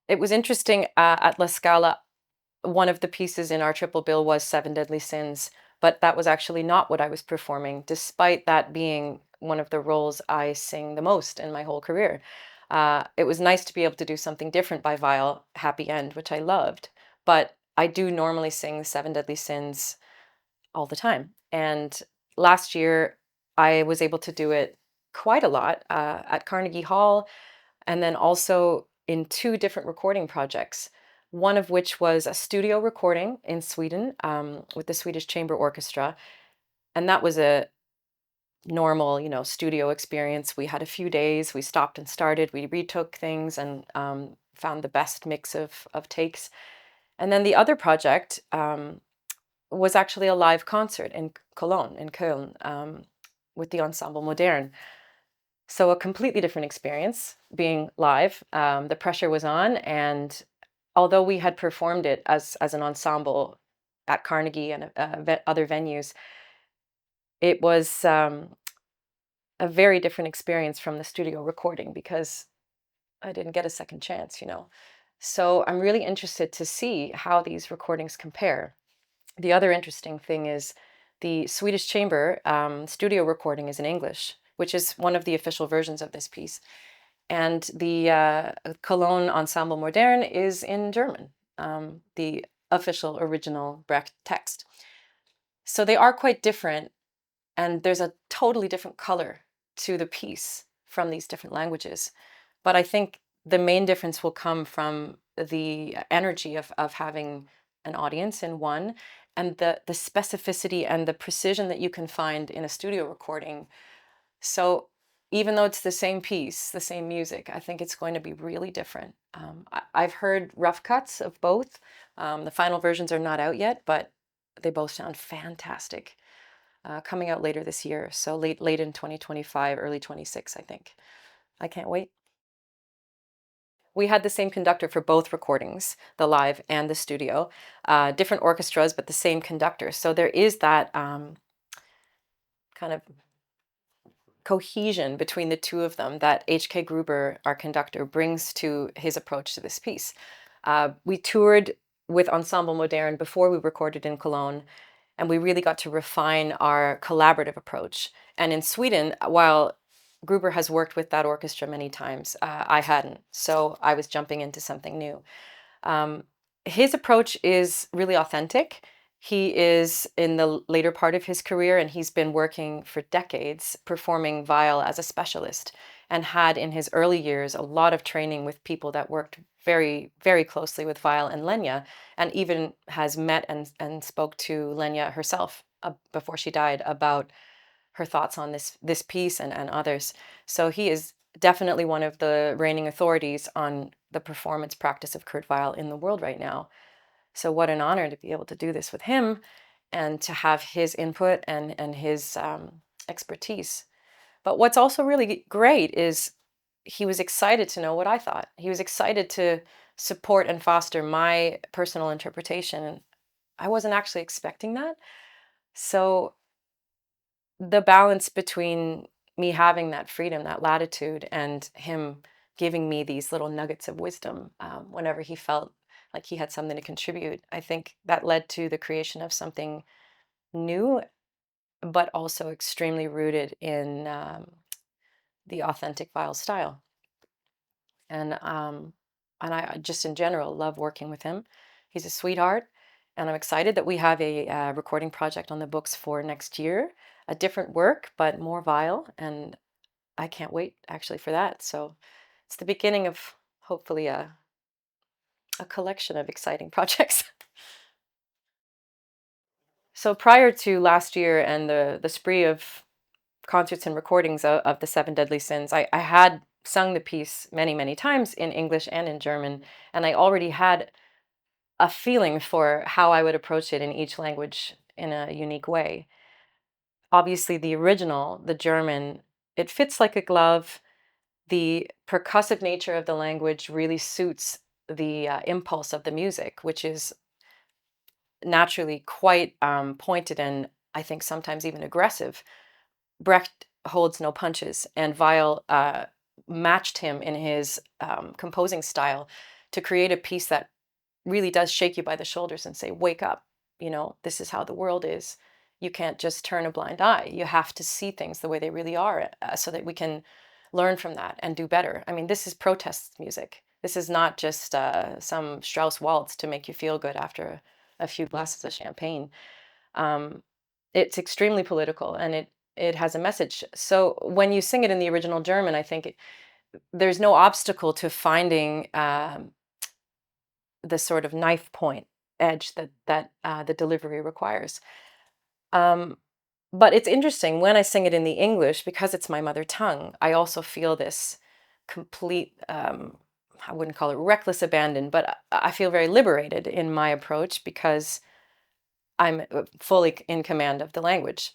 It was interesting at La Scala. One of the pieces in our triple bill was Seven Deadly Sins, but that was actually not what I was performing, despite that being one of the roles I sing the most in my whole career. It was nice to be able to do something different by Weill, Happy End, which I loved, but I do normally sing Seven Deadly Sins all the time. And last year, I was able to do it quite a lot at Carnegie Hall, and then also in two different recording projects. One of which was a studio recording in Sweden with the Swedish Chamber Orchestra, and that was a normal, studio experience. We had a few days. We stopped and started. We retook things and found the best mix of takes. And then the other project was actually a live concert in Cologne, in Köln, with the Ensemble Modern. So a completely different experience being live. The pressure was on, and although we had performed it as an ensemble at Carnegie and other venues, it was a very different experience from the studio recording because I didn't get a second chance. So I'm really interested to see how these recordings compare. The other interesting thing is the Swedish Chamber studio recording is in English, which is one of the official versions of this piece. And the Cologne Ensemble Modern is in German, the official original Brecht text. So they are quite different, and there's a totally different color to the piece from these different languages. But I think the main difference will come from the energy of having an audience in one, and the specificity and the precision that you can find in a studio recording. So even though it's the same piece, the same music, I think it's going to be really different. I've heard rough cuts of both. The final versions are not out yet, but they both sound fantastic. Coming out later this year, so late in 2025, early 26, I think. I can't wait. We had the same conductor for both recordings, the live and the studio. Different orchestras, but the same conductor. So there is that kind of cohesion between the two of them that HK Gruber, our conductor, brings to his approach to this piece. We toured with Ensemble Modern before we recorded in Cologne, and we really got to refine our collaborative approach. And in Sweden, while Gruber has worked with that orchestra many times, I hadn't, so I was jumping into something new. His approach is really authentic. He is in the later part of his career, and he's been working for decades performing Weill as a specialist, and had in his early years a lot of training with people that worked very, very closely with Weill and Lenya, and even has met and spoke to Lenya herself before she died about her thoughts on this piece and others. So he is definitely one of the reigning authorities on the performance practice of Kurt Weill in the world right now. So what an honor to be able to do this with him and to have his input and his expertise. But what's also really great is he was excited to know what I thought. He was excited to support and foster my personal interpretation. I wasn't actually expecting that. So the balance between me having that freedom, that latitude, and him giving me these little nuggets of wisdom whenever he felt like he had something to contribute, I think that led to the creation of something new, but also extremely rooted in the authentic Weill style. And I just in general love working with him. He's a sweetheart, and I'm excited that we have a recording project on the books for next year. A different work, but more Weill, and I can't wait actually for that. So it's the beginning of hopefully a collection of exciting projects. So prior to last year and the spree of concerts and recordings of the Seven Deadly Sins, I had sung the piece many, many times in English and in German, and I already had a feeling for how I would approach it in each language in a unique way. Obviously, the original, the German, it fits like a glove. The percussive nature of the language really suits the impulse of the music, which is naturally quite pointed and I think sometimes even aggressive. Brecht holds no punches, and Weill matched him in his composing style to create a piece that really does shake you by the shoulders and say, wake up, this is how the world is. You can't just turn a blind eye. You have to see things the way they really are, so that we can learn from that and do better. I mean, this is protest music. This is not just some Strauss waltz to make you feel good after a few glasses of champagne. Um, it's extremely political, and it has a message. So when you sing it in the original German, I think there's no obstacle to finding the sort of knife point edge that the delivery requires. Um, but it's interesting when I sing it in the English, because it's my mother tongue. I also feel this complete, I wouldn't call it reckless abandon, but I feel very liberated in my approach because I'm fully in command of the language.